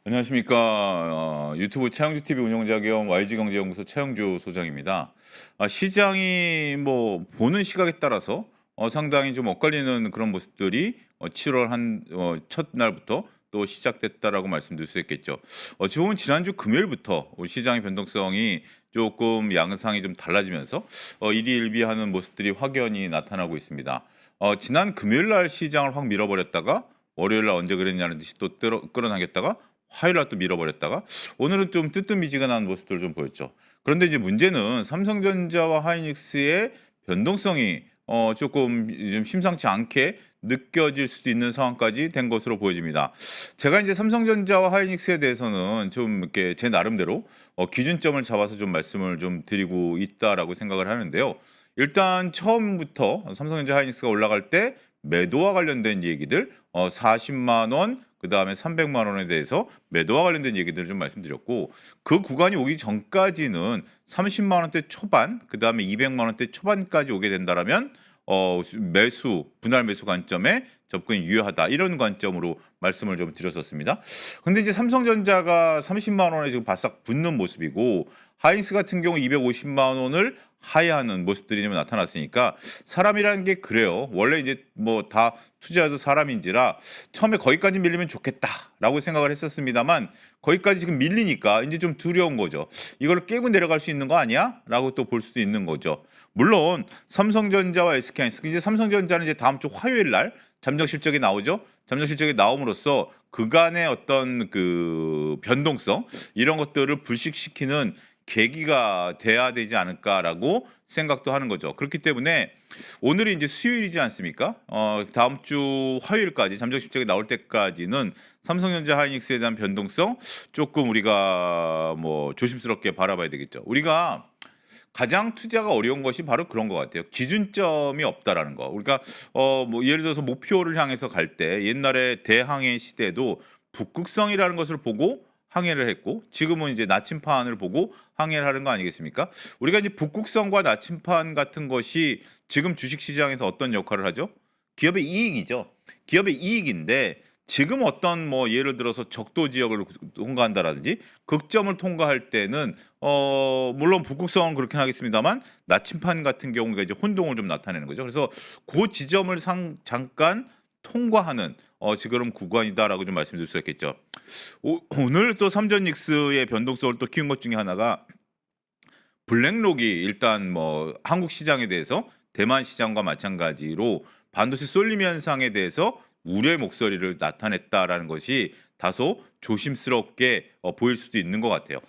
안녕하십니까. 유튜브 최영주 TV 운영자 겸 YG경제연구소 최영주 소장입니다. 시장이 뭐 보는 시각에 따라서 상당히 좀 엇갈리는 그런 모습들이 7월 첫날부터 또 시작됐다라고 말씀드릴 수 있겠죠. 어찌 보면 지난주 금요일부터 시장의 변동성이 조금 양상이 좀 달라지면서 일희일비하는 모습들이 확연히 나타나고 있습니다. 지난 금요일 날 시장을 확 밀어버렸다가 월요일 날 언제 그랬냐는 듯이 또 끌어당겼다가 화요일 날 또 밀어버렸다가 오늘은 좀 뜨뜻미지근한 모습들을 좀 보였죠. 그런데 이제 문제는 삼성전자와 하이닉스의 변동성이 조금 좀 심상치 않게 느껴질 수도 있는 상황까지 된 것으로 보여집니다. 제가 이제 삼성전자와 하이닉스에 대해서는 좀 이렇게 제 나름대로 기준점을 잡아서 좀 말씀을 좀 드리고 있다라고 생각을 하는데요. 일단 처음부터 삼성전자 하이닉스가 올라갈 때 매도와 관련된 얘기들 40만 원, 그다음에 300만 원에 대해서 매도와 관련된 얘기들을 좀 말씀드렸고, 그 구간이 오기 전까지는 30만 원대 초반, 그다음에 200만 원대 초반까지 오게 된다라면 매수 분할 매수 관점에 접근이 유효하다, 이런 관점으로 말씀을 좀 드렸었습니다. 근데 이제 삼성전자가 30만 원에 지금 바싹 붙는 모습이고, 하이닉스 같은 경우 250만 원을 하회하는 모습들이 좀 나타났으니까, 사람이라는 게 그래요. 원래 이제 뭐 다 투자도 사람인지라 처음에 거기까지 밀리면 좋겠다라고 생각을 했었습니다만, 거기까지 지금 밀리니까 이제 좀 두려운 거죠. 이걸 깨고 내려갈 수 있는 거 아니야? 라고 또 볼 수도 있는 거죠. 물론 삼성전자와 SK하이닉스, 이제 삼성전자는 이제 다음 주 화요일 날 잠정 실적이 나오죠. 잠정 실적이 나옴으로써 그간의 어떤 그 변동성, 이런 것들을 불식시키는 계기가 돼야 되지 않을까라고 생각도 하는 거죠. 그렇기 때문에 오늘이 이제 수요일이지 않습니까? 다음 주 화요일까지 잠정 실적이 나올 때까지는 삼성전자 하이닉스에 대한 변동성 조금 우리가 뭐 조심스럽게 바라봐야 되겠죠. 우리가 가장 투자가 어려운 것이 바로 그런 것 같아요. 기준점이 없다라는 거. 그러니까 뭐 예를 들어서 목표를 향해서 갈 때, 옛날에 대항해 시대에도 북극성이라는 것을 보고 항해를 했고, 지금은 이제 나침판을 보고 항해를 하는 거 아니겠습니까? 우리가 이제 북극성과 나침판 같은 것이 지금 주식 시장에서 어떤 역할을 하죠? 기업의 이익이죠. 기업의 이익인데, 지금 어떤 뭐 예를 들어서 적도 지역을 통과한다라든지 극점을 통과할 때는 물론 북극성은 그렇긴 하겠습니다만, 나침판 같은 경우가 이제 혼동을 좀 나타내는 거죠. 그래서 그 지점을 잠깐 통과하는 지금 구간이다라고 좀 말씀드릴 수 있겠죠. 오늘 또 삼전닉스의 변동성을 또 키운 것 중에 하나가, 블랙록이 일단 뭐 한국 시장에 대해서 대만 시장과 마찬가지로 반도체 쏠림 현상에 대해서 우려의 목소리를 나타냈다라는 것이 다소 조심스럽게 보일 수도 있는 것 같아요.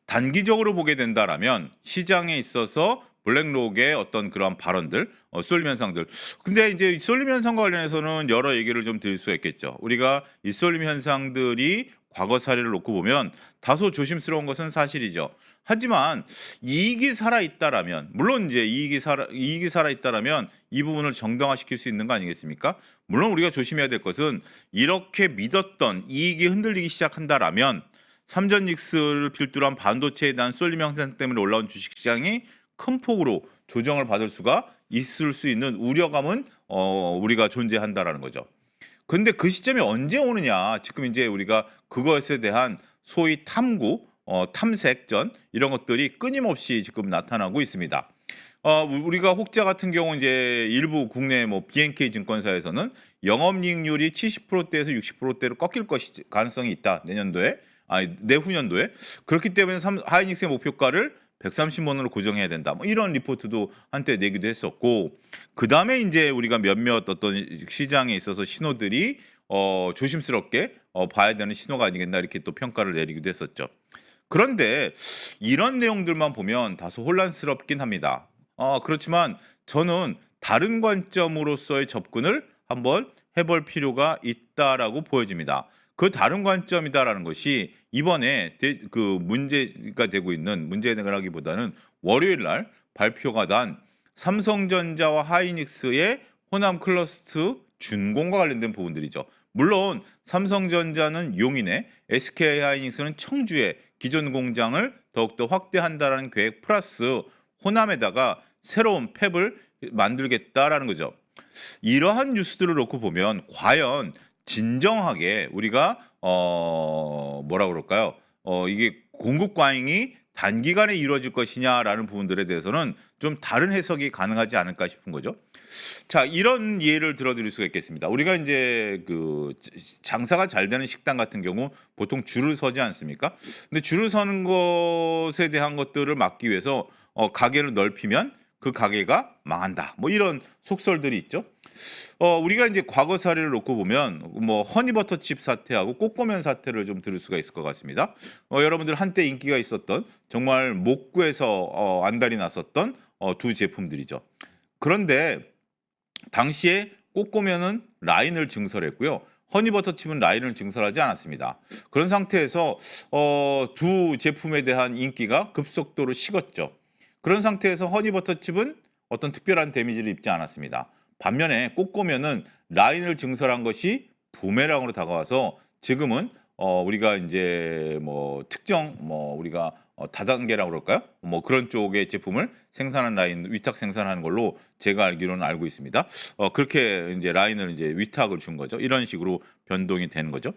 단기적으로 보게 된다라면 시장에 있어서 블랙록의 어떤 그런 발언들, 쏠림 현상들. 근데 이제 이 쏠림 현상과 관련해서는 여러 얘기를 좀 드릴 수가 있겠죠. 우리가 이 쏠림 현상들이 과거 사례를 놓고 보면 다소 조심스러운 것은 사실이죠. 하지만 이익이 살아 있다라면, 물론 이제 이익이 살아 있다라면 이 부분을 정당화시킬 수 있는 거 아니겠습니까? 물론 우리가 조심해야 될 것은, 이렇게 믿었던 이익이 흔들리기 시작한다라면 삼전닉스를 필두로 한 반도체에 대한 쏠림 현상 때문에 올라온 주식시장이 큰 폭으로 조정을 받을 수가 있을 수 있는 우려감은 우리가 존재한다라는 거죠. 근데 그 시점이 언제 오느냐? 지금 이제 우리가 그것에 대한 소위 탐구, 탐색전, 이런 것들이 끊임없이 지금 나타나고 있습니다. 우리가 혹자 같은 경우 이제 일부 국내 뭐 BNK 증권사에서는 영업이익률이 70%대에서 60%대로 꺾일 가능성이 있다, 내년도에. 내후년도에. 그렇기 때문에 하이닉스의 목표가를 130원으로 고정해야 된다, 뭐 이런 리포트도 한때 내기도 했었고, 그다음에 이제 우리가 몇몇 어떤 시장에 있어서 신호들이 조심스럽게 봐야 되는 신호가 아니겠나, 이렇게 또 평가를 내리기도 했었죠. 그런데 이런 내용들만 보면 다소 혼란스럽긴 합니다. 그렇지만 저는 다른 관점으로서의 접근을 한번 해볼 필요가 있다라고 보여집니다. 그 다른 관점이다라는 것이, 이번에 그 문제가 되고 있는, 문제라기보다는 월요일 날 발표가 난 삼성전자와 하이닉스의 호남 클러스터 준공과 관련된 부분들이죠. 물론 삼성전자는 용인에, SK 하이닉스는 청주에 기존 공장을 더욱더 확대한다라는 계획 플러스 호남에다가 새로운 팹을 만들겠다라는 거죠. 이러한 뉴스들을 놓고 보면 과연 진정하게 우리가 뭐라 그럴까요? 이게 공급 과잉이 단기간에 이루어질 것이냐라는 부분들에 대해서는 좀 다른 해석이 가능하지 않을까 싶은 거죠. 자, 이런 예를 들어 드릴 수가 있겠습니다. 우리가 인제 장사가 잘 되는 식당 같은 경우 보통 줄을 서지 않습니까? 근데 줄을 서는 것에 대한 것들을 막기 위해서 가게를 넓히면 그 가게가 망한다. 뭐 이런 속설들이 있죠. 우리가 인제 과거 사례를 놓고 보면 뭐 허니버터칩 사태하고 꼬꼬면 사태를 좀 들을 수가 있을 것 같습니다. 여러분들 한때 인기가 있었던 정말 목구에서 안달이 났었던 두 제품들이죠. 그런데 당시에 꼬꼬면은 라인을 증설했고요. 허니버터칩은 라인을 증설하지 않았습니다. 그런 상태에서 두 제품에 대한 인기가 급속도로 식었죠. 그런 상태에서 허니버터칩은 어떤 특별한 데미지를 입지 않았습니다. 반면에 꼬꼬면은 라인을 증설한 것이 부메랑으로 다가와서 지금은 우리가 인제 뭐 특정 뭐 우리가 다단계라고 그럴까요? 뭐 그런 쪽의 제품을 생산하는 라인 위탁 생산하는 걸로 제가 알기로는 알고 있습니다. 그렇게 인제 라인을 인제 위탁을 준 거죠. 이런 식으로 변동이 되는 거죠.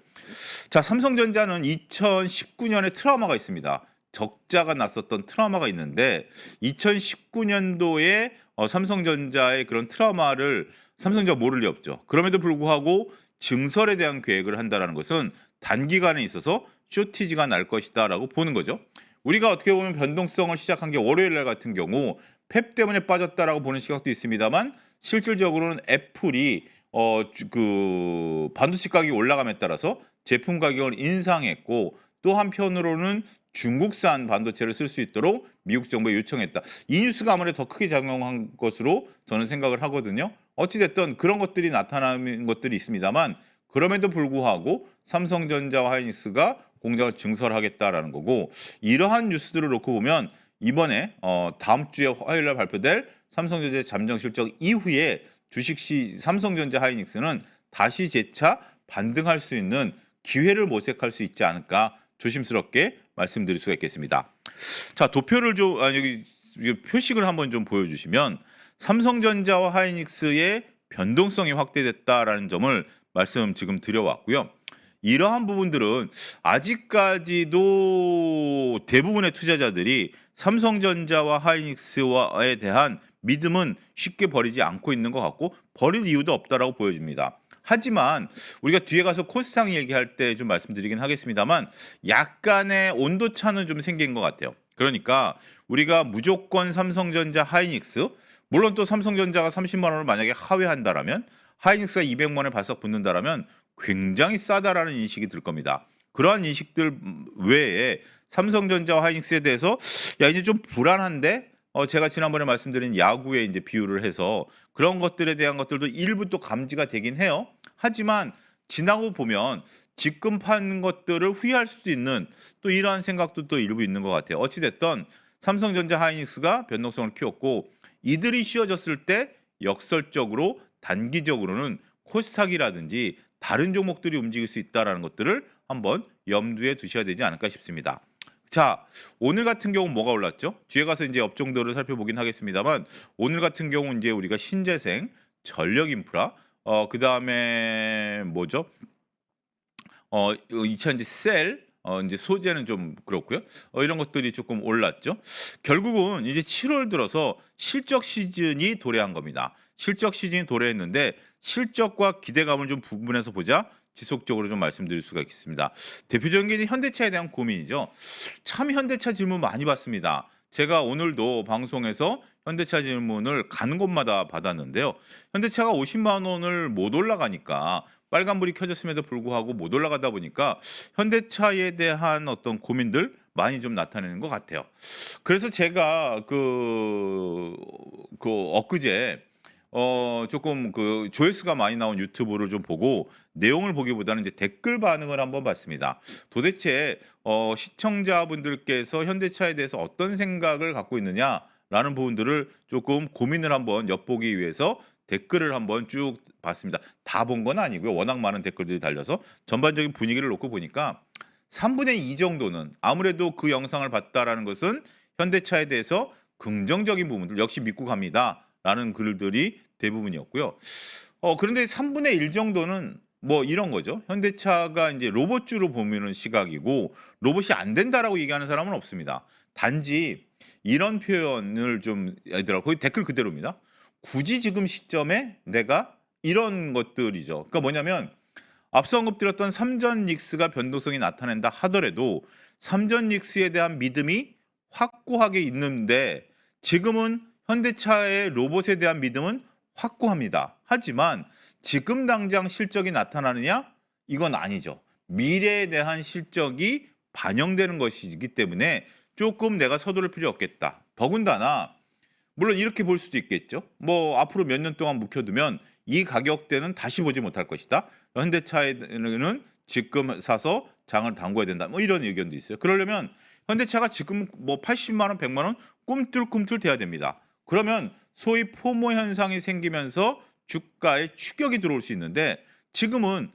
자, 삼성전자는 2019년에 트라우마가 있습니다. 적자가 났었던 트라우마가 있는데 2019년도에 삼성전자의 그런 트라우마를 삼성전자가 모를 리 없죠. 그럼에도 불구하고 증설에 대한 계획을 한다라는 것은 단기간에 있어서 쇼티지가 날 것이다라고 보는 거죠. 우리가 어떻게 보면 변동성을 시작한 게 월요일 날 같은 경우 펩 때문에 빠졌다라고 보는 시각도 있습니다만 실질적으로는 애플이 반도체 가격이 올라감에 따라서 제품 가격을 인상했고 또 한편으로는 중국산 반도체를 쓸 수 있도록 미국 정부에 요청했다. 이 뉴스가 아무래도 더 크게 작용한 것으로 저는 생각을 하거든요. 어찌 됐든 그런 것들이 나타나는 것들이 있습니다만 그럼에도 불구하고 삼성전자와 하이닉스가 공장을 증설하겠다라는 거고 이러한 뉴스들을 놓고 보면 이번에 다음 주에 화요일 날 발표될 삼성전자 잠정 실적 이후에 삼성전자 하이닉스는 다시 재차 반등할 수 있는 기회를 모색할 수 있지 않을까 조심스럽게 말씀드릴 수가 있겠습니다. 자, 도표를 여기 표식을 한번 좀 보여주시면 삼성전자와 하이닉스의 변동성이 확대됐다라는 점을 말씀 지금 드려왔고요. 이러한 부분들은 아직까지도 대부분의 투자자들이 삼성전자와 하이닉스에 대한 믿음은 쉽게 버리지 않고 있는 것 같고 버릴 이유도 없다라고 보여집니다. 하지만 우리가 뒤에 가서 코스상 얘기할 때 좀 말씀드리긴 하겠습니다만 약간의 온도차는 좀 생긴 것 같아요. 그러니까 우리가 무조건 삼성전자 하이닉스 물론 또 삼성전자가 30만 원을 만약에 하회한다라면 하이닉스가 200만 원에 바싹 붙는다라면 굉장히 싸다라는 인식이 들 겁니다. 그러한 인식들 외에 삼성전자와 하이닉스에 대해서 야 이제 좀 불안한데 제가 지난번에 말씀드린 야구에 이제 비유를 해서 그런 것들에 대한 것들도 일부 또 감지가 되긴 해요. 하지만 지나고 보면 지금 파는 것들을 후회할 수도 있는 또 이러한 생각도 또 일부 있는 것 같아요. 어찌 됐든 삼성전자 하이닉스가 변동성을 키웠고 이들이 쉬워졌을 때 역설적으로 단기적으로는 코스닥이라든지 다른 종목들이 움직일 수 있다라는 것들을 한번 염두에 두셔야 되지 않을까 싶습니다. 자, 오늘 같은 경우 뭐가 올랐죠? 뒤에 가서 이제 업종들을 살펴보긴 하겠습니다만 오늘 같은 경우 이제 우리가 신재생, 전력인프라, 그다음에 뭐죠? 2차 이제 셀, 이제 소재는 좀 그렇고요. 이런 것들이 조금 올랐죠. 결국은 이제 7월 들어서 실적 시즌이 도래한 겁니다. 실적 시즌이 도래했는데 실적과 기대감을 좀 구분해서 보자. 지속적으로 좀 말씀드릴 수가 있겠습니다. 대표적인 게 현대차에 대한 고민이죠. 참 현대차 질문 많이 받습니다. 제가 오늘도 방송에서 현대차 질문을 가는 곳마다 받았는데요. 현대차가 50만 원을 못 올라가니까 빨간불이 켜졌음에도 불구하고 못 올라가다 보니까 현대차에 대한 어떤 고민들 많이 좀 나타내는 것 같아요. 그래서 제가 엊그제 조금 조회수가 많이 나온 유튜브를 좀 보고 내용을 보기보다는 이제 댓글 반응을 한번 봤습니다. 도대체 시청자분들께서 현대차에 대해서 어떤 생각을 갖고 있느냐라는 부분들을 조금 고민을 한번 엿보기 위해서 댓글을 한번 쭉 봤습니다. 다 본 건 아니고요. 워낙 많은 댓글들이 달려서 전반적인 분위기를 놓고 보니까 3분의 2 정도는 아무래도 그 영상을 봤다라는 것은 현대차에 대해서 긍정적인 부분들 역시 믿고 갑니다라는 글들이 대부분이었고요. 그런데 3분의 1 정도는 뭐 이런 거죠. 현대차가 이제 로봇주로 보면은 시각이고 로봇이 안 된다라고 얘기하는 사람은 없습니다. 단지 이런 표현을 좀 얘들아 거의 댓글 그대로입니다. 굳이 지금 시점에 내가 이런 것들이죠. 그러니까 뭐냐면 앞서 언급드렸던 삼전 닉스가 변동성이 나타낸다 하더라도 삼전 닉스에 대한 믿음이 확고하게 있는데 지금은 현대차의 로봇에 대한 믿음은 확고합니다. 하지만 지금 당장 실적이 나타나느냐? 이건 아니죠. 미래에 대한 실적이 반영되는 것이기 때문에 조금 내가 서두를 필요 없겠다. 더군다나 물론 이렇게 볼 수도 있겠죠. 뭐 앞으로 몇 년 동안 묵혀두면 이 가격대는 다시 보지 못할 것이다. 현대차에는 지금 사서 장을 담궈야 된다. 뭐 이런 의견도 있어요. 그러려면 현대차가 지금 뭐 80만 원, 100만 원 꿈틀꿈틀 돼야 됩니다. 그러면 소위 포모 현상이 생기면서 주가에 추격이 들어올 수 있는데 지금은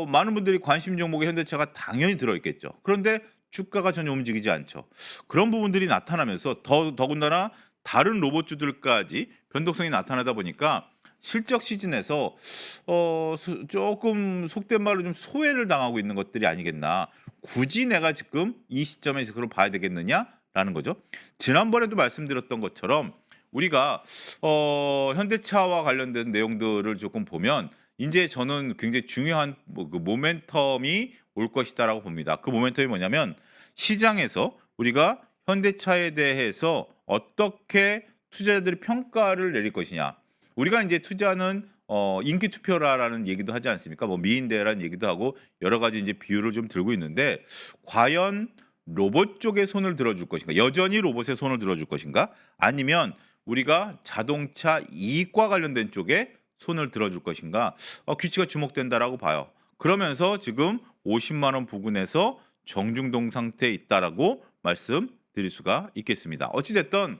많은 분들이 관심 종목에 현대차가 당연히 들어있겠죠. 그런데 주가가 전혀 움직이지 않죠. 그런 부분들이 나타나면서 더군다나 다른 로봇주들까지 변동성이 나타나다 보니까 실적 시즌에서 조금 속된 말로 좀 소외를 당하고 있는 것들이 아니겠나. 굳이 내가 지금 이 시점에서 그걸 봐야 되겠느냐라는 거죠. 지난번에도 말씀드렸던 것처럼 우리가 현대차와 관련된 내용들을 조금 보면 이제 저는 굉장히 중요한 그 모멘텀이 올 것이다라고 봅니다. 그 모멘텀이 뭐냐면 시장에서 우리가 현대차에 대해서 어떻게 투자자들이 평가를 내릴 것이냐. 우리가 이제 투자는 인기 투표라는 얘기도 하지 않습니까? 뭐 미인대라는 얘기도 하고 여러 가지 이제 비율을 좀 들고 있는데 과연 로봇 쪽에 손을 들어줄 것인가? 여전히 로봇에 손을 들어줄 것인가? 아니면 우리가 자동차 이익과 관련된 쪽에 손을 들어줄 것인가? 귀치가 주목된다라고 봐요. 그러면서 지금 50만 원 부근에서 정중동 상태에 있다라고 말씀드릴 수가 있겠습니다. 어찌 됐든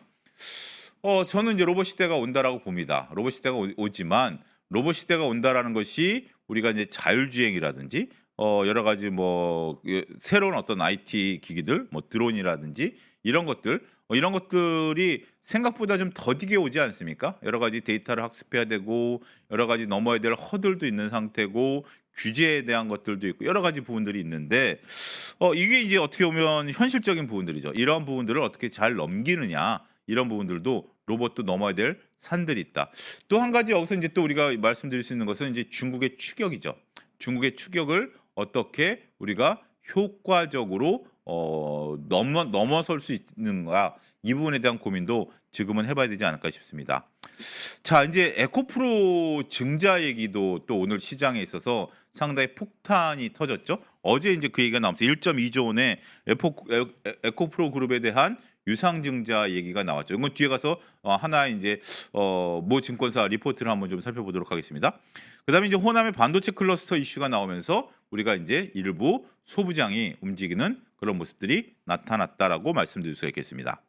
저는 이제 로봇 시대가 온다라고 봅니다. 로봇 시대가 오지만 로봇 시대가 온다라는 것이 우리가 이제 자율주행이라든지 여러 가지 뭐 새로운 어떤 IT 기기들, 뭐 드론이라든지 이런 것들 이런 것들이 생각보다 좀 더디게 오지 않습니까? 여러 가지 데이터를 학습해야 되고 여러 가지 넘어야 될 허들도 있는 상태고 규제에 대한 것들도 있고 여러 가지 부분들이 있는데 이게 이제 어떻게 보면 현실적인 부분들이죠. 이러한 부분들을 어떻게 잘 넘기느냐 이런 부분들도 로봇도 넘어야 될 산들이 있다. 또 한 가지 여기서 이제 또 우리가 말씀드릴 수 있는 것은 이제 중국의 추격이죠. 중국의 추격을 어떻게 우리가 효과적으로 넘어설 수 있는가 이 부분에 대한 고민도 지금은 해봐야 되지 않을까 싶습니다. 자 이제 에코프로 증자 얘기도 또 오늘 시장에 있어서 상당히 폭탄이 터졌죠. 어제 이제 그 얘기가 나오면서 1.2조 원의 에코프로 그룹에 대한 유상증자 얘기가 나왔죠. 이건 뒤에 가서 하나의 이제 모 증권사 리포트를 한번 좀 살펴보도록 하겠습니다. 그다음에 이제 호남의 반도체 클러스터 이슈가 나오면서 우리가 이제 일부 소부장이 움직이는 그런 모습들이 나타났다라고 말씀드릴 수가 있겠습니다.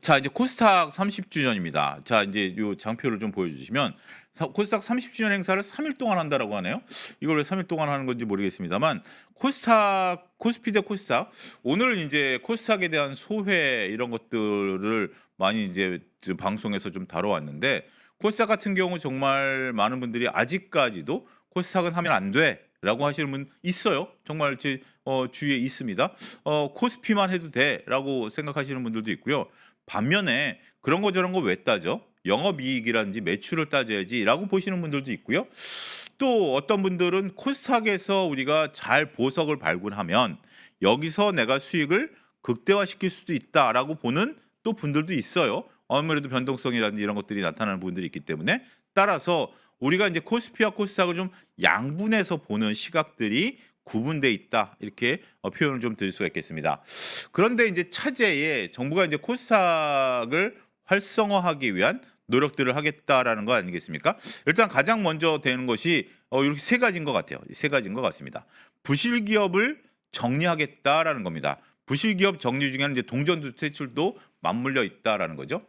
자 이제 코스닥 30주년입니다. 자 이제 요 장표를 좀 보여주시면 코스닥 30주년 행사를 3일 동안 한다라고 하네요. 이걸 왜 3일 동안 하는 건지 모르겠습니다만 코스피 대 코스닥 오늘 이제 코스닥에 대한 소회 이런 것들을 많이 이제 방송에서 좀 다뤄왔는데 코스닥 같은 경우 정말 많은 분들이 아직까지도 코스닥은 하면 안 돼라고 하시는 분 있어요. 정말 제 주위에 있습니다. 코스피만 해도 돼라고 생각하시는 분들도 있고요. 반면에 그런 거 저런 거 왜 따져? 영업이익이라든지 매출을 따져야지라고 보시는 분들도 있고요. 또 어떤 분들은 코스닥에서 우리가 잘 보석을 발굴하면 여기서 내가 수익을 극대화시킬 수도 있다라고 보는 또 분들도 있어요. 아무래도 변동성이라든지 이런 것들이 나타나는 부분들이 있기 때문에 따라서 우리가 이제 코스피와 코스닥을 좀 양분해서 보는 시각들이 구분돼 있다 이렇게 표현을 좀 드릴 수가 있겠습니다. 그런데 이제 차제에 정부가 이제 코스닥을 활성화하기 위한 노력들을 하겠다라는 거 아니겠습니까? 일단 가장 먼저 되는 것이 이렇게 세 가지인 것 같아요. 세 가지인 것 같습니다. 부실 기업을 정리하겠다라는 겁니다. 부실 기업 정리 중에는 이제 동전주 퇴출도 맞물려 있다라는 거죠.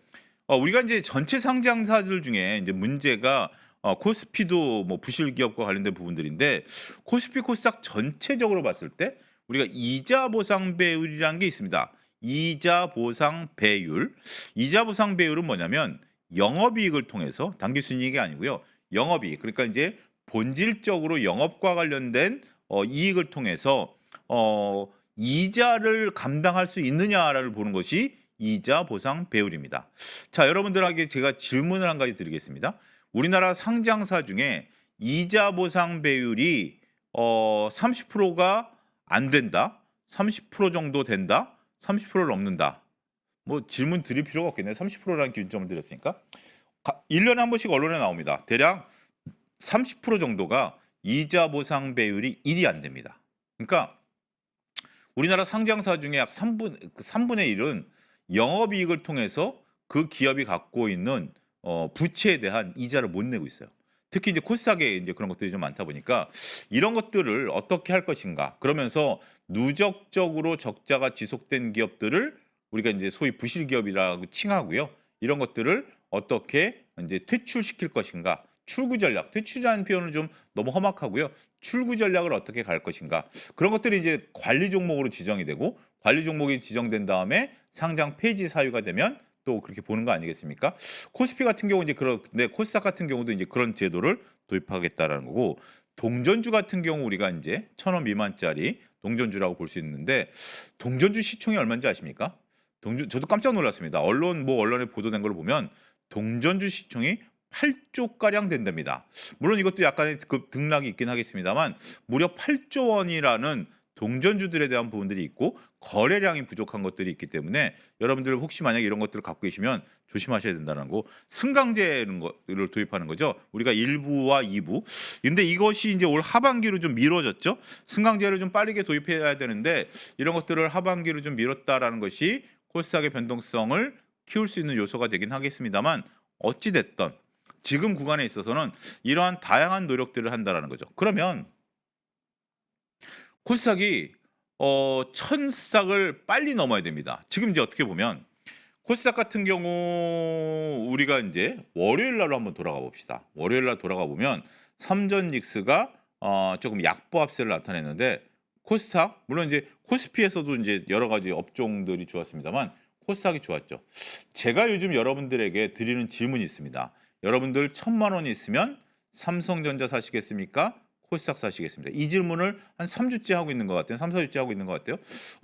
우리가 이제 전체 상장사들 중에 이제 문제가 코스피도 뭐 부실 기업과 관련된 부분들인데 코스피 코스닥 전체적으로 봤을 때 우리가 이자 보상 배율이라는 게 있습니다. 이자 보상 배율. 이자 보상 배율은 뭐냐면 영업이익을 통해서 당기 순이익이 아니고요. 영업이익. 그러니까 이제 본질적으로 영업과 관련된 이익을 통해서 이자를 감당할 수 있느냐를 보는 것이 이자 보상 배율입니다. 자, 여러분들에게 제가 질문을 한 가지 드리겠습니다. 우리나라 상장사 중에 이자 보상 배율이 30%가 안 된다, 30% 정도 된다, 30%를 넘는다. 뭐 질문 드릴 필요가 없겠네요. 30%라는 기준점을 드렸으니까. 1년에 한 번씩 언론에 나옵니다. 대략 30% 정도가 이자 보상 배율이 1이 안 됩니다. 그러니까 우리나라 상장사 중에 약 3분의 1은 영업이익을 통해서 그 기업이 갖고 있는 부채에 대한 이자를 못 내고 있어요. 특히 이제 코스닥에 이제 그런 것들이 좀 많다 보니까 이런 것들을 어떻게 할 것인가. 그러면서 누적적으로 적자가 지속된 기업들을 우리가 이제 소위 부실 기업이라고 칭하고요. 이런 것들을 어떻게 이제 퇴출시킬 것인가. 출구 전략, 퇴출이라는 표현은 좀 너무 험악하고요. 출구 전략을 어떻게 갈 것인가. 그런 것들이 이제 관리 종목으로 지정이 되고 관리 종목이 지정된 다음에 상장 폐지 사유가 되면 또 그렇게 보는 거 아니겠습니까? 코스피 같은 경우 이제 그런데 코스닥 같은 경우도 이제 그런 제도를 도입하겠다라는 거고 동전주 같은 경우 우리가 이제 1,000원 미만짜리 동전주라고 볼 수 있는데 동전주 시총이 얼마인지 아십니까? 저도 깜짝 놀랐습니다. 언론에 보도된 걸 보면 동전주 시총이 8조 가량 된답니다. 물론 이것도 약간의 등락이 있긴 하겠습니다만 무려 8조 원이라는 동전주들에 대한 부분들이 있고 거래량이 부족한 것들이 있기 때문에 여러분들 혹시 만약에 이런 것들을 갖고 계시면 조심하셔야 된다는 거. 승강제를 도입하는 거죠. 우리가 1부와 2부. 근데 이것이 이제 올 하반기로 좀 미뤄졌죠. 승강제를 좀 빠르게 도입해야 되는데 이런 것들을 하반기로 좀 미뤘다라는 것이 코스닥의 변동성을 키울 수 있는 요소가 되긴 하겠습니다만 어찌 됐든 지금 구간에 있어서는 이러한 다양한 노력들을 한다라는 거죠. 그러면 코스닥이 1000싹을 빨리 넘어야 됩니다. 지금 이제 어떻게 보면 코스닥 같은 경우 우리가 이제 월요일 날로 한번 돌아가 봅시다. 월요일 날 돌아가 보면 삼전직스가 조금 약보합세를 나타냈는데 코스닥 물론 이제 코스피에서도 이제 여러 가지 업종들이 좋았습니다만 코스닥이 좋았죠. 제가 요즘 여러분들에게 드리는 질문이 있습니다. 여러분들 1,000만 원이 있으면 삼성전자 사시겠습니까? 코스닥 사시겠습니다. 이 질문을 한 3주째 하고 있는 것 같아요. 3, 4주째 하고 있는 것 같아요.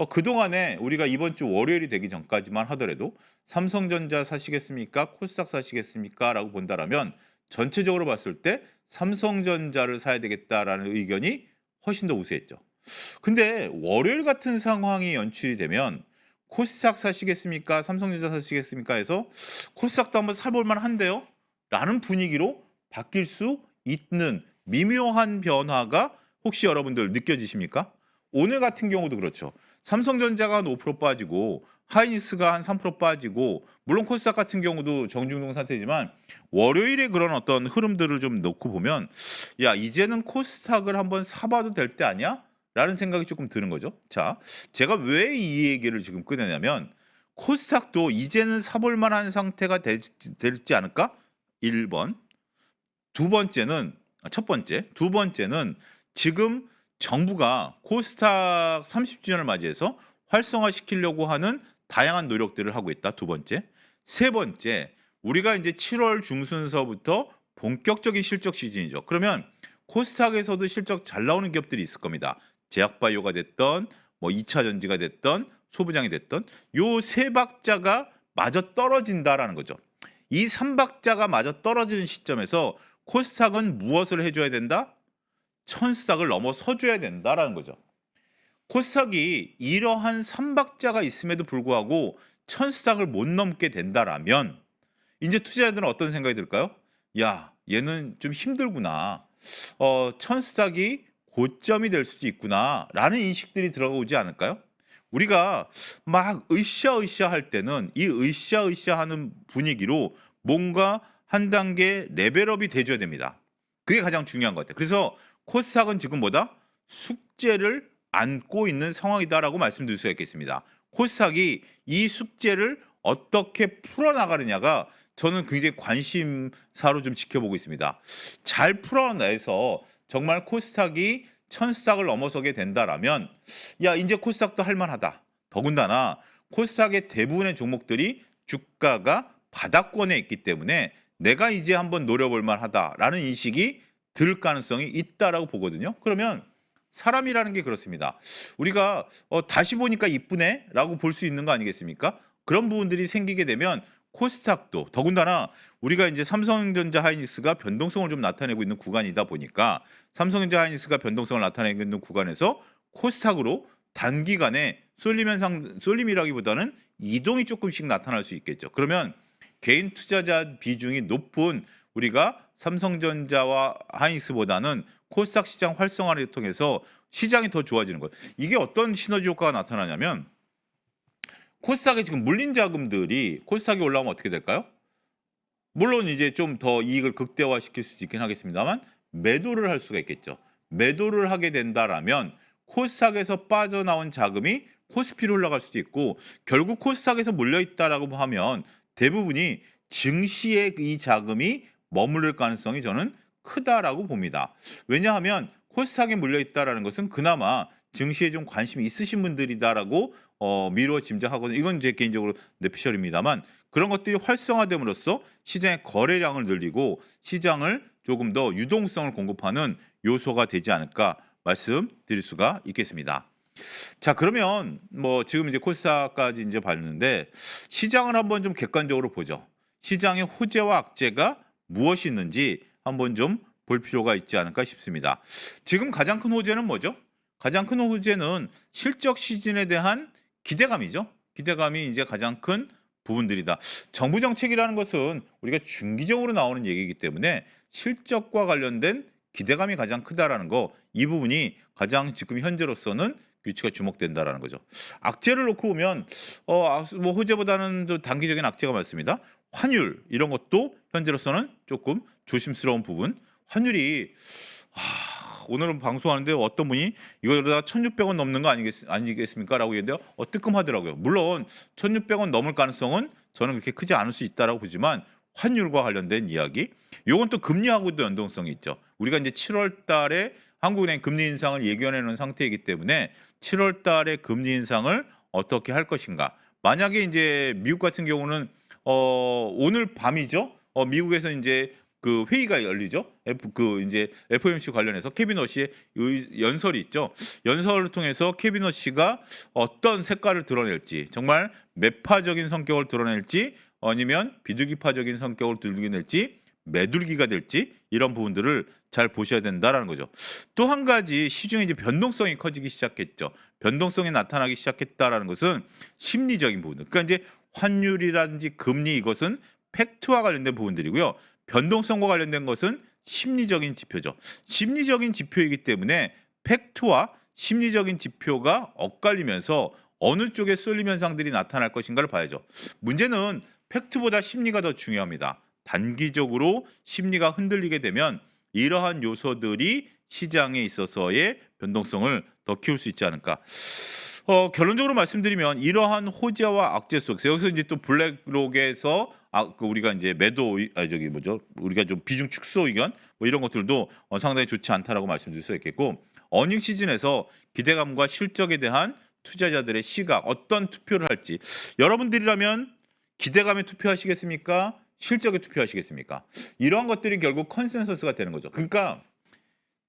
그동안에 우리가 이번 주 월요일이 되기 전까지만 하더라도 삼성전자 사시겠습니까? 코스닥 사시겠습니까? 라고 본다라면 전체적으로 봤을 때 삼성전자를 사야 되겠다라는 의견이 훨씬 더 우세했죠. 근데 월요일 같은 상황이 연출이 되면 코스닥 사시겠습니까? 삼성전자 사시겠습니까? 해서 코스닥도 한번 사볼 만한데요? 라는 분위기로 바뀔 수 있는 미묘한 변화가 혹시 여러분들 느껴지십니까? 오늘 같은 경우도 그렇죠. 삼성전자가 한 5% 빠지고 하이닉스가 한 3% 빠지고 물론 코스닥 같은 경우도 정중동 상태지만 월요일에 그런 어떤 흐름들을 좀 놓고 보면 야 이제는 코스닥을 한번 사봐도 될 때 아니야? 라는 생각이 조금 드는 거죠. 자, 제가 왜 이 얘기를 지금 꺼내냐면 코스닥도 이제는 사볼 만한 상태가 될지 않을까? 1번. 두 번째는 지금 정부가 코스닥 30주년을 맞이해서 활성화시키려고 하는 다양한 노력들을 하고 있다. 두 번째. 세 번째, 우리가 이제 7월 중순서부터 본격적인 실적 시즌이죠. 그러면 코스닥에서도 실적 잘 나오는 기업들이 있을 겁니다. 제약바이오가 됐던 뭐 2차 전지가 됐던 소부장이 됐던 요 세 박자가 마저 떨어진다라는 거죠. 이 3박자가 마저 떨어지는 시점에서 코스닥은 무엇을 해줘야 된다? 1000싹을 넘어서줘야 된다라는 거죠. 코스닥이 이러한 3박자가 있음에도 불구하고 1000싹을 못 넘게 된다라면 이제 투자자들은 어떤 생각이 들까요? 야, 얘는 좀 힘들구나. 1000싹이 고점이 될 수도 있구나라는 인식들이 들어오지 않을까요? 우리가 막 으쌰으쌰 할 때는 이 으쌰으쌰 하는 분위기로 뭔가 한 단계 레벨업이 돼줘야 됩니다. 그게 가장 중요한 것 같아요. 그래서 코스닥은 지금 뭐다? 숙제를 안고 있는 상황이다라고 말씀드릴 수가 있겠습니다. 코스닥이 이 숙제를 어떻게 풀어나가느냐가 저는 굉장히 관심사로 좀 지켜보고 있습니다. 잘 풀어내서 정말 코스닥이 1000싹을 넘어서게 된다라면 야 이제 코스닥도 할만하다. 더군다나 코스닥의 대부분의 종목들이 주가가 바닥권에 있기 때문에 내가 이제 한번 노려볼 만하다라는 인식이 들 가능성이 있다라고 보거든요. 그러면 사람이라는 게 그렇습니다. 우리가 다시 보니까 이쁘네라고 볼 수 있는 거 아니겠습니까? 그런 부분들이 생기게 되면 코스닥도 더군다나 우리가 이제 삼성전자 하이닉스가 변동성을 좀 나타내고 있는 구간이다 보니까 삼성전자 하이닉스가 변동성을 나타내고 있는 구간에서 코스닥으로 단기간에 쏠림이라기보다는 이동이 조금씩 나타날 수 있겠죠. 그러면 개인 투자자 비중이 높은 우리가 삼성전자와 하이닉스보다는 코스닥 시장 활성화를 통해서 시장이 더 좋아지는 거예요. 이게 어떤 시너지 효과가 나타나냐면 코스닥에 지금 물린 자금들이 코스닥이 올라오면 어떻게 될까요? 물론 이제 좀 더 이익을 극대화시킬 수 있긴 하겠습니다만 매도를 할 수가 있겠죠. 매도를 하게 된다라면 코스닥에서 빠져나온 자금이 코스피로 올라갈 수도 있고 결국 코스닥에서 몰려 있다라고 하면 대부분이 증시에 이 자금이 머무를 가능성이 저는 크다라고 봅니다. 왜냐하면 코스닥에 몰려 있다라는 것은 그나마 증시에 좀 관심이 있으신 분들이다라고 미루어 짐작하거든요. 이건 제 개인적으로 뇌피셜입니다만 그런 것들이 활성화됨으로써 시장의 거래량을 늘리고 시장을 조금 더 유동성을 공급하는 요소가 되지 않을까 말씀드릴 수가 있겠습니다. 자, 그러면 뭐 지금 이제 코스닥까지 이제 봤는데 시장을 한번 좀 객관적으로 보죠. 시장의 호재와 악재가 무엇이 있는지 한번 좀 볼 필요가 있지 않을까 싶습니다. 지금 가장 큰 호재는 뭐죠? 가장 큰 호재는 실적 시즌에 대한 기대감이죠. 기대감이 이제 가장 큰 부분들이다. 정부 정책이라는 것은 우리가 중기적으로 나오는 얘기이기 때문에 실적과 관련된 기대감이 가장 크다라는 거, 이 부분이 가장 지금 현재로서는 규칙가 주목된다라는 거죠. 악재를 놓고 보면 뭐 호재보다는 좀 단기적인 악재가 많습니다. 환율 이런 것도 현재로서는 조금 조심스러운 부분. 환율이 오늘은 방송하는데 어떤 분이 이거 이러다 1,600원 넘는 거 아니겠습니까? 라고 얘기했는데 뜨끔하더라고요. 물론 1,600원 넘을 가능성은 저는 그렇게 크지 않을 수 있다라고 보지만 환율과 관련된 이야기, 이건 또 금리하고도 연동성이 있죠. 우리가 이제 7월 달에 한국은행 금리 인상을 예견해 놓은 상태이기 때문에 7월 달에 금리 인상을 어떻게 할 것인가. 만약에 이제 미국 같은 경우는 오늘 밤이죠. 미국에서 이제 그 회의가 열리죠. 이제 FOMC 관련해서 캐비넛의 연설이 있죠. 연설을 통해서 캐비넛이가 어떤 색깔을 드러낼지, 정말 매파적인 성격을 드러낼지 아니면 비둘기파적인 성격을 드러낼지 매둘기가 될지 이런 부분들을 잘 보셔야 된다라는 거죠. 또 한 가지 시중에 이제 변동성이 커지기 시작했죠. 변동성이 나타나기 시작했다라는 것은 심리적인 부분. 그러니까 이제 환율이라든지 금리 이것은 팩트와 관련된 부분들이고요. 변동성과 관련된 것은 심리적인 지표죠. 심리적인 지표이기 때문에 팩트와 심리적인 지표가 엇갈리면서 어느 쪽에 쏠림 현상들이 나타날 것인가를 봐야죠. 문제는 팩트보다 심리가 더 중요합니다. 단기적으로 심리가 흔들리게 되면 이러한 요소들이 시장에 있어서의 변동성을 더 키울 수 있지 않을까. 결론적으로 말씀드리면 이러한 호재와 악재 속에서 여기서 이제 또 블랙록에서 우리가 이제 우리가 좀 비중 축소 의견 뭐 이런 것들도 상당히 좋지 않다라고 말씀드릴 수 있겠고, 어닝 시즌에서 기대감과 실적에 대한 투자자들의 시각, 어떤 투표를 할지, 여러분들이라면 기대감에 투표하시겠습니까? 실적에 투표하시겠습니까? 이러한 것들이 결국 컨센서스가 되는 거죠. 그러니까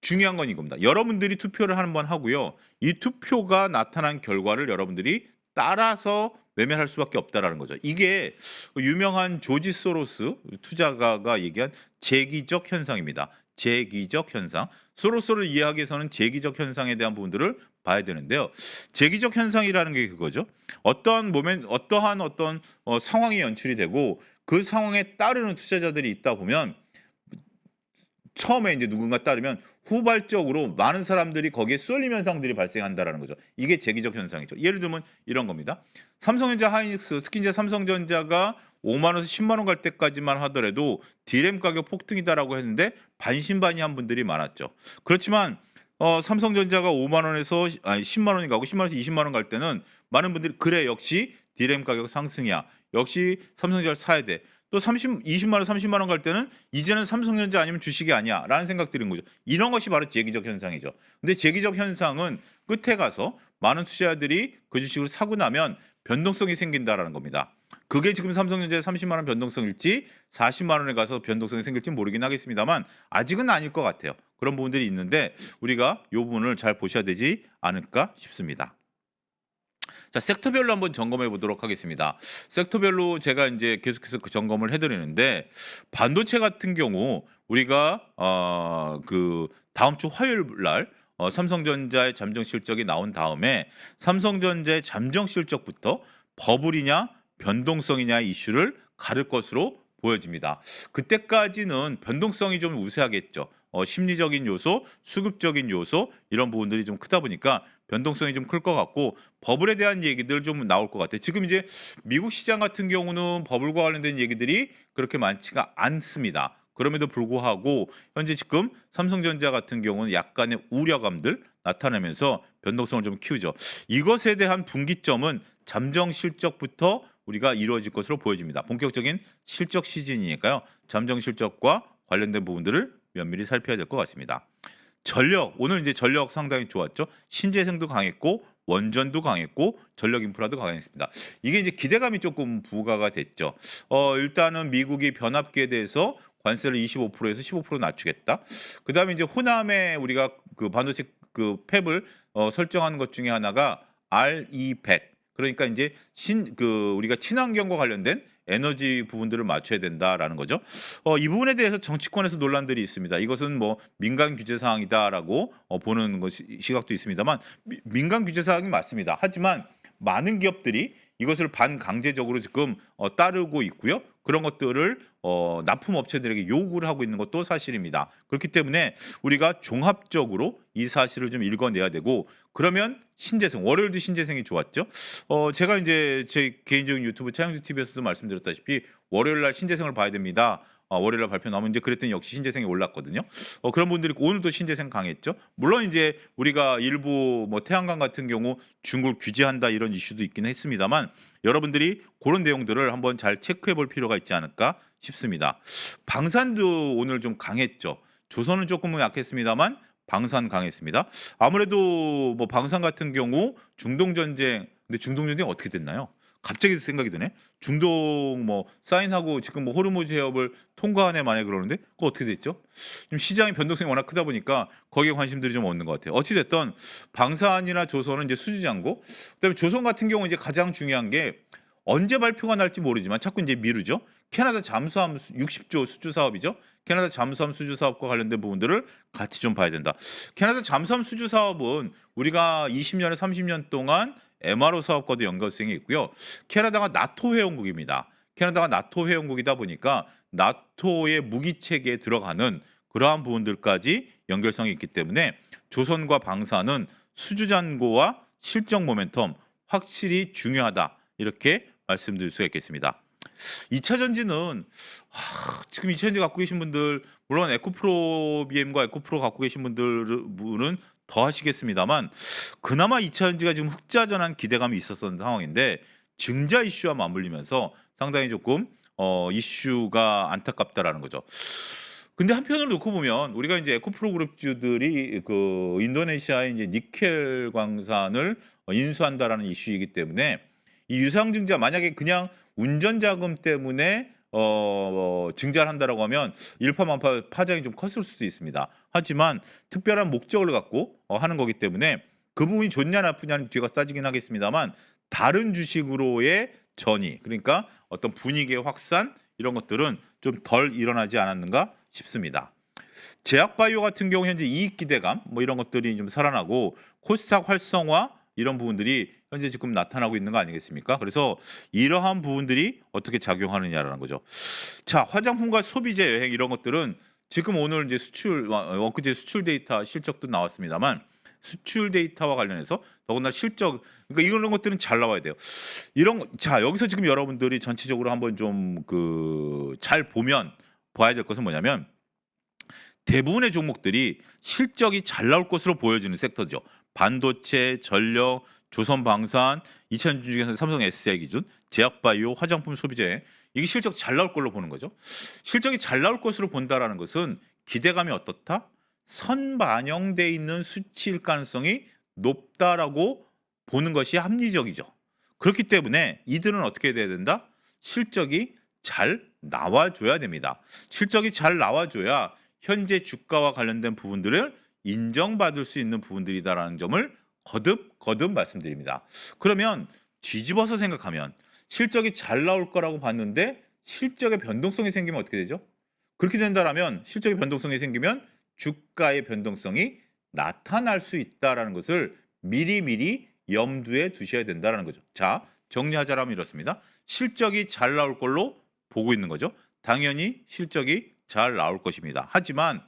중요한 건 이겁니다. 여러분들이 투표를 한번 하고요. 이 투표가 나타난 결과를 여러분들이 따라서 매매할 수밖에 없다라는 거죠. 이게 유명한 조지 소로스 투자가가 얘기한 재기적 현상입니다. 재기적 현상. 소로스를 이해하기 위해서는 재기적 현상에 대한 부분들을 봐야 되는데요. 재기적 현상이라는 게 그거죠. 어떠한 상황이 연출이 되고 그 상황에 따르는 투자자들이 있다 보면 처음에 이제 누군가 따르면 후발적으로 많은 사람들이 거기에 쏠림 현상들이 발생한다라는 거죠. 이게 재기적 현상이죠. 예를 들면 이런 겁니다. 삼성전자 하이닉스, 특히 이제 삼성전자가 5만 원에서 10만 원 갈 때까지만 하더라도 디램 가격 폭등이다라고 했는데 반신반의한 분들이 많았죠. 그렇지만 삼성전자가 5만 원에서 10만 원이 가고 10만 원에서 20만 원 갈 때는 많은 분들이 그래 역시 디램 가격 상승이야. 역시 삼성전자를 사야 돼. 또 20만 원, 30만 원 갈 때는 이제는 삼성전자 아니면 주식이 아니야 라는 생각들인 거죠. 이런 것이 바로 재기적 현상이죠. 근데 재기적 현상은 끝에 가서 많은 투자자들이 그 주식을 사고 나면 변동성이 생긴다라는 겁니다. 그게 지금 삼성전자의 30만 원 변동성일지 40만 원에 가서 변동성이 생길지 모르긴 하겠습니다만 아직은 아닐 것 같아요. 그런 부분들이 있는데 우리가 이 부분을 잘 보셔야 되지 않을까 싶습니다. 자, 섹터별로 한번 점검해 보도록 하겠습니다. 섹터별로 제가 인제 계속해서 그 점검을 해 드리는데 반도체 같은 경우 우리가 다음 주 화요일 날 삼성전자의 잠정 실적이 나온 다음에 삼성전자의 잠정 실적부터 버블이냐 변동성이냐 이슈를 가를 것으로 보여집니다. 그때까지는 변동성이 좀 우세하겠죠. 심리적인 요소, 수급적인 요소 이런 부분들이 좀 크다 보니까 변동성이 좀 클 것 같고 버블에 대한 얘기들 좀 나올 것 같아요. 지금 이제 미국 시장 같은 경우는 버블과 관련된 얘기들이 그렇게 많지가 않습니다. 그럼에도 불구하고 현재 지금 삼성전자 같은 경우는 약간의 우려감들 나타나면서 변동성을 좀 키우죠. 이것에 대한 분기점은 잠정 실적부터 우리가 이루어질 것으로 보여집니다. 본격적인 실적 시즌이니까요. 잠정 실적과 관련된 부분들을 면밀히 살펴야 될 것 같습니다. 전력 오늘 이제 전력 상당히 좋았죠. 신재생도 강했고 원전도 강했고 전력 인프라도 강했습니다. 이게 이제 기대감이 조금 부과가 됐죠. 일단은 미국이 변압기에 대해서 관세를 25%에서 15% 낮추겠다. 그다음에 이제 호남에 우리가 그 반도체 그 팹을 설정하는 것 중에 하나가 RE100 그러니까 이제 우리가 친환경과 관련된 에너지 부분들을 맞춰야 된다라는 거죠. 이 부분에 대해서 정치권에서 논란들이 있습니다. 이것은 뭐 민간 규제 사항이다라고 보는 시각도 있습니다만 민간 규제 사항이 맞습니다. 하지만 많은 기업들이 이것을 반강제적으로 지금 따르고 있고요. 그런 것들을 납품 업체들에게 요구를 하고 있는 것도 사실입니다. 그렇기 때문에 우리가 종합적으로 이 사실을 좀 읽어내야 되고 그러면 신재생 월요일도 신재생이 좋았죠. 제가 이제 제 개인적인 유튜브 차영주 TV에서도 말씀드렸다시피 월요일 날 신재생을 봐야 됩니다. 월요일 날 발표 나오면 이제 그랬더니 역시 신재생이 올랐거든요. 그런 분들이 오늘도 신재생 강했죠. 물론 이제 우리가 일부 뭐 태양광 같은 경우 중국을 규제한다 이런 이슈도 있긴 했습니다만 여러분들이 그런 내용들을 한번 잘 체크해 볼 필요가 있지 않을까 싶습니다. 방산도 오늘 좀 강했죠. 조선은 조금은 약했습니다만 방산 강했습니다. 아무래도 뭐 방산 같은 경우 중동 전쟁 근데 중동 전쟁 어떻게 됐나요? 갑자기 생각이 드네. 중동 뭐 사인하고 지금 뭐 호르무즈 해협을 통과하네 만에 그러는데 그거 어떻게 됐죠? 좀 시장의 변동성이 워낙 크다 보니까 거기에 관심들이 좀 없는 것 같아요. 어찌 됐든 방산이나 조선은 이제 수주 잔고 그다음에 조선 같은 경우 이제 가장 중요한 게 언제 발표가 날지 모르지만 자꾸 이제 미루죠. 캐나다 잠수함 60조 수주 사업이죠. 캐나다 잠수함 수주 사업과 관련된 부분들을 같이 좀 봐야 된다. 캐나다 잠수함 수주 사업은 우리가 20년에 30년 동안 MRO 사업과도 연관성이 있고요. 캐나다가 나토 회원국입니다. 캐나다가 나토 회원국이다 보니까 나토의 무기 체계에 들어가는 그러한 부분들까지 연결성이 있기 때문에 조선과 방사는 수주 잔고와 실적 모멘텀 확실히 중요하다. 이렇게 말씀드릴 수가 있겠습니다. 2차 전지는 지금 2차 전지 갖고 계신 분들 물론 에코프로 BM과 에코프로 갖고 계신 분은 더 하시겠습니다만 그나마 2차 전지가 지금 흑자전환 기대감이 있었던 상황인데 증자 이슈와 맞물리면서 상당히 조금 이슈가 안타깝다라는 거죠. 근데 한편으로 놓고 보면 우리가 이제 에코프로 그룹주들이 그 인도네시아의 이제 니켈 광산을 인수한다라는 이슈이기 때문에 이 유상증자 만약에 그냥 운전 자금 때문에 증자를 한다라고 하면 일파만파 파장이 좀 컸을 수도 있습니다. 하지만 특별한 목적을 갖고 하는 거기 때문에 그 부분이 좋냐 나쁘냐는 뒤가 따지긴 하겠습니다만 다른 주식으로의 전이 그러니까 어떤 분위기의 확산 이런 것들은 좀 덜 일어나지 않았는가 싶습니다. 제약바이오 같은 경우 현재 이익 기대감 뭐 이런 것들이 좀 살아나고 코스닥 활성화 이런 부분들이 현재 지금 나타나고 있는 거 아니겠습니까? 그래서 이러한 부분들이 어떻게 작용하느냐라는 거죠. 자, 화장품과 소비재 여행 이런 것들은 지금 오늘 이제 엊그제 수출 데이터 실적도 나왔습니다만 수출 데이터와 관련해서 더군다나 실적 그러니까 이런 것들은 잘 나와야 돼요. 자, 여기서 지금 여러분들이 전체적으로 한번 좀 잘 보면 봐야 될 것은 뭐냐면 대부분의 종목들이 실적이 잘 나올 것으로 보여지는 섹터죠. 반도체, 전력, 조선방산, 2차전지 중에서 삼성 SDI 기준, 제약바이오, 화장품 소비재 이게 실적 잘 나올 걸로 보는 거죠. 실적이 잘 나올 것으로 본다라는 것은 기대감이 어떻다? 선반영돼 있는 수치일 가능성이 높다라고 보는 것이 합리적이죠. 그렇기 때문에 이들은 어떻게 돼야 된다? 실적이 잘 나와줘야 됩니다. 실적이 잘 나와줘야 현재 주가와 관련된 부분들을 인정받을 수 있는 부분들이다라는 점을 거듭 말씀드립니다. 그러면 뒤집어서 생각하면 실적이 잘 나올 거라고 봤는데 실적의 변동성이 생기면 어떻게 되죠? 그렇게 된다라면 실적의 변동성이 생기면 주가의 변동성이 나타날 수 있다라는 것을 미리미리 염두에 두셔야 된다는 거죠. 자, 정리하자라면 이렇습니다. 실적이 잘 나올 걸로 보고 있는 거죠. 당연히 실적이 잘 나올 것입니다. 하지만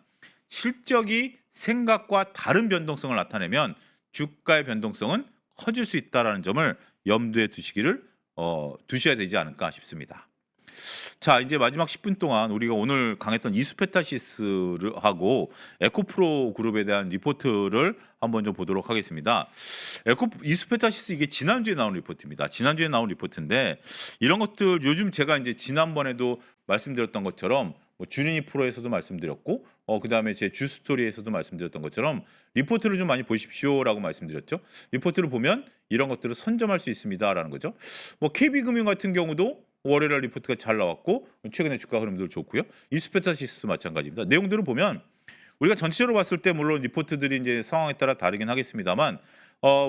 실적이 생각과 다른 변동성을 나타내면 주가의 변동성은 커질 수 있다는 점을 염두에 두셔야 되지 않을까 싶습니다. 자, 이제 마지막 10분 동안 우리가 오늘 강했던 이수페타시스를 하고 에코프로 그룹에 대한 리포트를 한번 좀 보도록 하겠습니다. 이수페타시스 이게 지난주에 나온 리포트입니다. 지난주에 나온 리포트인데 이런 것들 요즘 제가 이제 지난번에도 말씀드렸던 것처럼 뭐 주린이 프로에서도 말씀드렸고 그다음에 제 주스토리에서도 말씀드렸던 것처럼 리포트를 좀 많이 보십시오라고 말씀드렸죠. 리포트를 보면 이런 것들을 선점할 수 있습니다라는 거죠. 뭐 KB금융 같은 경우도 월요일 리포트가 잘 나왔고 최근에 주가 흐름들 좋고요. 이수페타시스도 마찬가지입니다. 내용들을 보면 우리가 전체적으로 봤을 때 물론 리포트들이 이제 상황에 따라 다르긴 하겠습니다만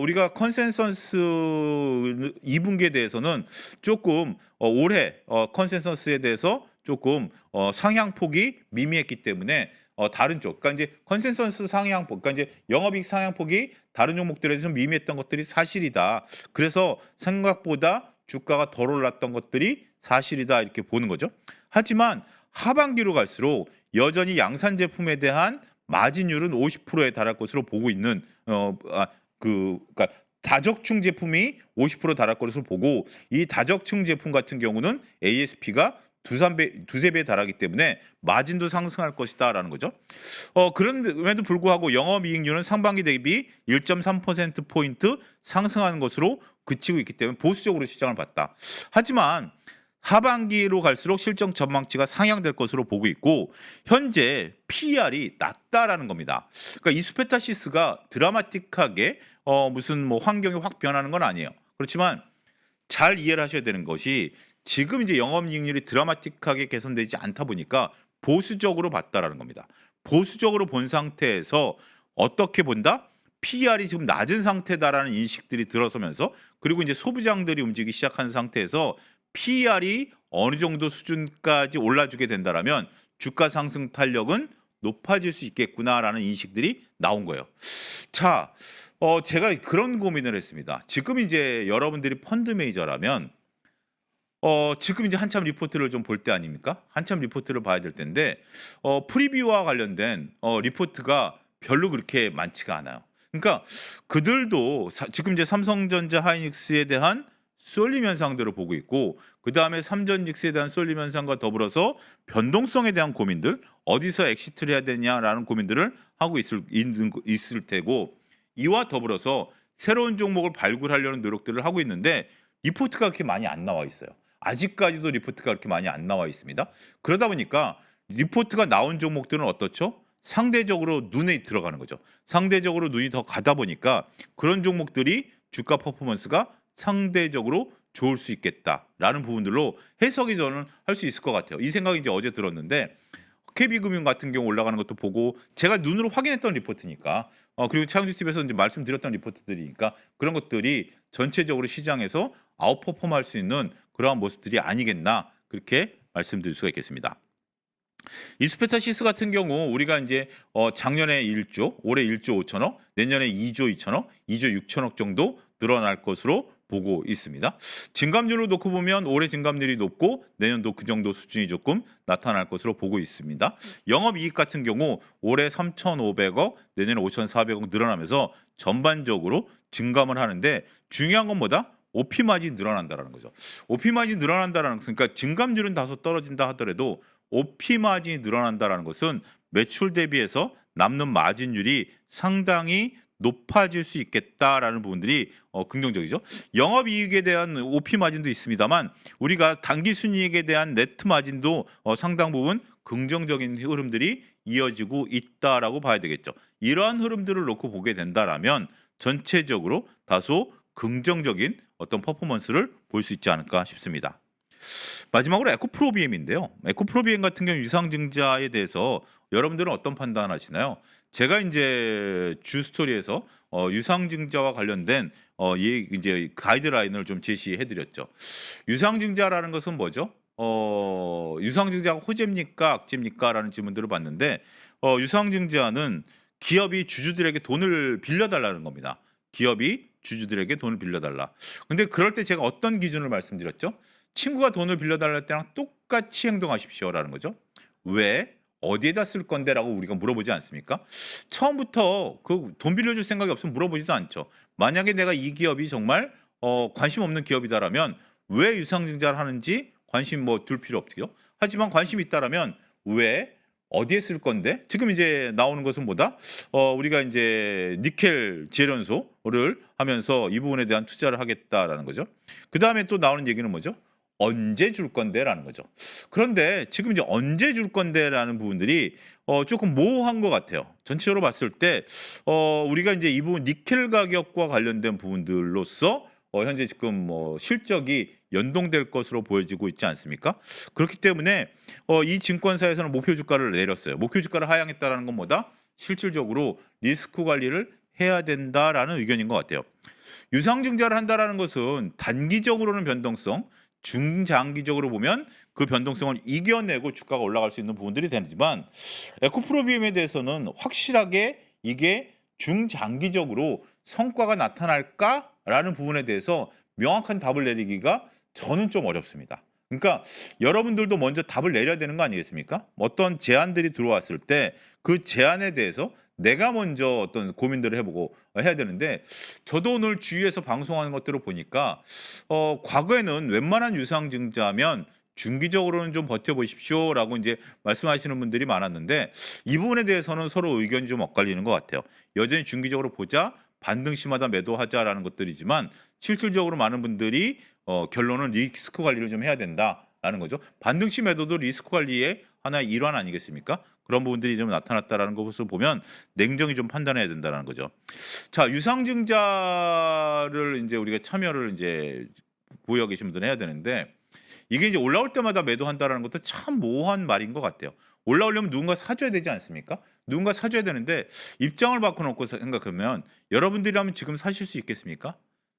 우리가 컨센서스 2분기에 대해서는 조금 올해 컨센서스에 대해서 조금 상향폭이 미미했기 때문에 다른 쪽, 그러니까 이제 컨센서스 상향폭, 그러니까 이제 영업이익 상향폭이 다른 종목들에 좀 미미했던 것들이 사실이다. 그래서 생각보다 주가가 덜 올랐던 것들이 사실이다 이렇게 보는 거죠. 하지만 하반기로 갈수록 여전히 양산 제품에 대한 마진율은 50%에 달할 것으로 보고 있는 그러니까 다적충 제품이 50% 달할 것으로 보고 이 다적충 제품 같은 경우는 ASP가 두세 배 달하기 때문에 마진도 상승할 것이다라는 거죠. 그런데도 불구하고 영업이익률은 상반기 대비 1.3% 포인트 상승하는 것으로 그치고 있기 때문에 보수적으로 시장을 봤다. 하지만 하반기로 갈수록 실적 전망치가 상향될 것으로 보고 있고 현재 PER이 낮다라는 겁니다. 그러니까 이수페타시스가 드라마틱하게 무슨 뭐 환경이 확 변하는 건 아니에요. 그렇지만 잘 이해를 하셔야 되는 것이 지금 이제 영업이익률이 드라마틱하게 개선되지 않다 보니까 보수적으로 봤다라는 겁니다. 보수적으로 본 상태에서 어떻게 본다? PER이 지금 낮은 상태다라는 인식들이 들어서면서 그리고 이제 소부장들이 움직이기 시작한 상태에서 PER이 어느 정도 수준까지 올라주게 된다라면 주가 상승 탄력은 높아질 수 있겠구나라는 인식들이 나온 거예요. 자, 제가 그런 고민을 했습니다. 지금 이제 여러분들이 펀드 매니저라면 지금 이제 한참 리포트를 좀 볼 때 아닙니까? 한참 리포트를 봐야 될 텐데 프리뷰와 관련된 리포트가 별로 그렇게 많지가 않아요. 그러니까 그들도 지금 이제 삼성전자 하이닉스에 대한 쏠림 현상들을 보고 있고 그다음에 삼전직스에 대한 쏠림 현상과 더불어서 변동성에 대한 고민들 어디서 엑시트를 해야 되냐라는 고민들을 하고 있을 테고 이와 더불어서 새로운 종목을 발굴하려는 노력들을 하고 있는데 리포트가 그렇게 많이 안 나와 있어요. 아직까지도 리포트가 그렇게 많이 안 나와 있습니다. 그러다 보니까 리포트가 나온 종목들은 어떻죠? 상대적으로 눈에 들어가는 거죠. 상대적으로 눈이 더 가다 보니까 그런 종목들이 주가 퍼포먼스가 상대적으로 좋을 수 있겠다라는 부분들로 해석이 저는 할 수 있을 것 같아요. 이 생각이 이제 어제 들었는데 KB금융 같은 경우 올라가는 것도 보고 제가 눈으로 확인했던 리포트니까 그리고 차영주TV에서 이제 말씀드렸던 리포트들이니까 그런 것들이 전체적으로 시장에서 아웃퍼폼할 수 있는 그러한 모습들이 아니겠나 그렇게 말씀드릴 수가 있겠습니다. 이수페타시스 같은 경우 우리가 이제 작년에 1조, 올해 1조 5천억, 내년에 2조 2천억, 2조 6천억 정도 늘어날 것으로 보고 있습니다. 증감률을 놓고 보면 올해 증감률이 높고 내년도 그 정도 수준이 조금 나타날 것으로 보고 있습니다. 영업이익 같은 경우 올해 3,500억, 내년에 5,400억 늘어나면서 전반적으로 증감을 하는데 중요한 건 뭐다? OP 마진이 늘어난다는 거죠. OP 마진이 늘어난다는 것은 그러니까 증감률은 다소 떨어진다 하더라도 OP 마진이 늘어난다는 것은 매출 대비해서 남는 마진율이 상당히 높아질 수 있겠다라는 부분들이 긍정적이죠. 영업이익에 대한 OP 마진도 있습니다만 우리가 당기 순이익에 대한 네트 마진도 상당 부분 긍정적인 흐름들이 이어지고 있다라고 봐야 되겠죠. 이러한 흐름들을 놓고 보게 된다라면 전체적으로 다소 긍정적인 어떤 퍼포먼스를 볼 수 있지 않을까 싶습니다. 마지막으로 에코프로비엠인데요. 에코프로비엠 같은 경우 유상증자에 대해서 여러분들은 어떤 판단하시나요? 제가 인제 주스토리에서 유상증자와 관련된 이 인제 가이드라인을 좀 제시해 드렸죠. 유상증자라는 것은 뭐죠? "유상증자가 호재입니까? 악재입니까?"라는 질문들을 받는데 유상증자는 기업이 주주들에게 돈을 빌려 달라는 겁니다. 기업이 주주들에게 돈을 빌려 달라. 근데 그럴 때 제가 어떤 기준을 말씀드렸죠? 친구가 돈을 빌려 달랄 때랑 똑같이 행동하십시오라는 거죠. "왜? 어디에다 쓸 건데?"라고 우리가 물어보지 않습니까? 처음부터 그 돈 빌려줄 생각이 없으면 물어보지도 않죠. 만약에 내가 이 기업이 정말 관심 없는 기업이다라면 왜 유상증자를 하는지 관심 뭐 둘 필요 없고요. 하지만 관심이 있다라면 "왜? 어디에 쓸 건데?" 지금 이제 나오는 것은 뭐다? 우리가 인제 니켈 재련소를 하면서 이 부분에 대한 투자를 하겠다라는 거죠. 그다음에 또 나오는 얘기는 뭐죠? "언제 줄 건데?"라는 거죠. 그런데 지금 이제 "언제 줄 건데?"라는 부분들이 쪼끔 모호한 것 같아요. 전체적으로 봤을 때 우리가 인제 이 부분 니켈 가격과 관련된 부분들로서 현재 지금 뭐 실적이 연동될 것으로 보여지고 있지 않습니까? 그렇기 때문에 이 증권사에서는 목표 주가를 내렸어요. 목표 주가를 하향했다라는 건 뭐다? 실질적으로 '리스크 관리를 해야 된다.'라는 의견인 것 같아요. 유상증자를 한다라는 것은 단기적으로는 변동성, 중장기적으로 보면 그 변동성을 이겨내고 주가가 올라갈 수 있는 부분들이 되지만 에코프로비엠에 대해서는 확실하게 이게 중장기적으로 성과가 나타날까라는 부분에 대해서 명확한 답을 내리기가 저는 좀 어렵습니다. 그러니까 여러분들도 먼저 답을 내려야 되는 거 아니겠습니까? 어떤 제안들이 들어왔을 때 그 제안에 대해서 내가 먼저 어떤 고민들을 해 보고 해야 되는데 저도 오늘 주위에서 방송하는 것들을 보니까 과거에는 웬만한 유상증자면 "중기적으로는 좀 버텨 보십시오."라고 인제 말씀하시는 분들이 많았는데 이 부분에 대해서는 서로 의견이 좀 엇갈리는 것 같아요. 여전히 "중기적으로 보자. 반등 시마다 매도하자."라는 것들이지만 실질적으로 많은 분들이 결론은 "리스크 관리를 좀 해야 된다."라는 거죠. 반등 시 매도도 리스크 관리의 하나의 일환 아니겠습니까? 그런 부분들이 좀 나타났다라는 것을 보면 냉정히 좀 판단해야 된다라는 거죠. 자, 유상증자를 인제 우리가 참여를 인제 보유하고 계신 분들은 해야 되는데 이게 이제 올라올 때마다 매도한다라는 것도 참 모호한 말인 것 같아요. 올라오려면 누군가 사 줘야 되지 않습니까? 누군가 사 줘야 되는데 입장을 바꿔 놓고 생각하면 여러분들이라면 지금 사실 수 있겠습니까?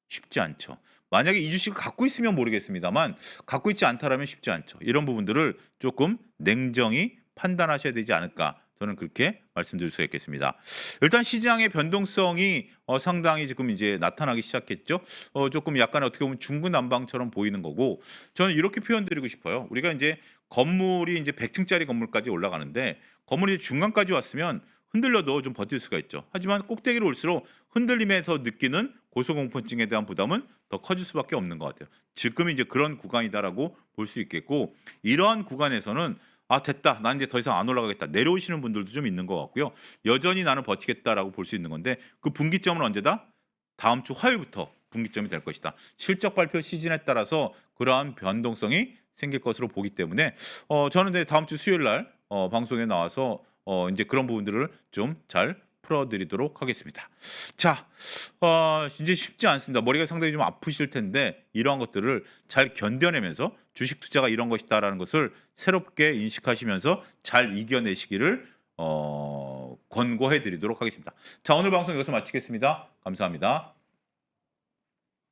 쉽지 않죠. 만약에 이 주식을 갖고 있으면 모르겠습니다만 갖고 있지 않다라면 쉽지 않죠. 이런 부분들을 조금 냉정히 판단하셔야 되지 않을까 저는 그렇게 말씀드릴 수가 있겠습니다. 일단 시장의 변동성이 상당히 지금 이제 나타나기 시작했죠. 조금 약간 어떻게 보면 중구난방처럼 보이는 거고 저는 이렇게 표현드리고 싶어요. 우리가 인제 건물이 인제 100 층짜리 건물까지 올라가는데 건물이 중간까지 왔으면 흔들려도 좀 버틸 수가 있죠. 하지만 꼭대기로 올수록 흔들림에서 느끼는 고소공포증에 대한 부담은 더 커질 수밖에 없는 것 같아요. 지금이 이제 그런 구간이다라고 볼 수 있겠고 이러한 구간에서는 '아 됐다. 난 이제 더 이상 안 올라가겠다.' 내려오시는 분들도 좀 있는 것 같고요. '여전히 나는 버티겠다.'라고 볼 수 있는 건데 그 분기점은 언제다? 다음 주 화요일부터 분기점이 될 것이다. 실적 발표 시즌에 따라서 그러한 변동성이 생길 것으로 보기 때문에 저는 이제 다음 주 수요일 날 방송에 나와서 인제 그런 부분들을 좀 잘 풀어 드리도록 하겠습니다. 자, 인제 쉽지 않습니다. 머리가 상당히 좀 아프실 텐데 이러한 것들을 잘 견뎌내면서 '주식 투자가 이런 것이다.'라는 것을 새롭게 인식하시면서 잘 이겨내시기를 권고해 드리도록 하겠습니다. 자, 오늘 방송 여기서 마치겠습니다. 감사합니다.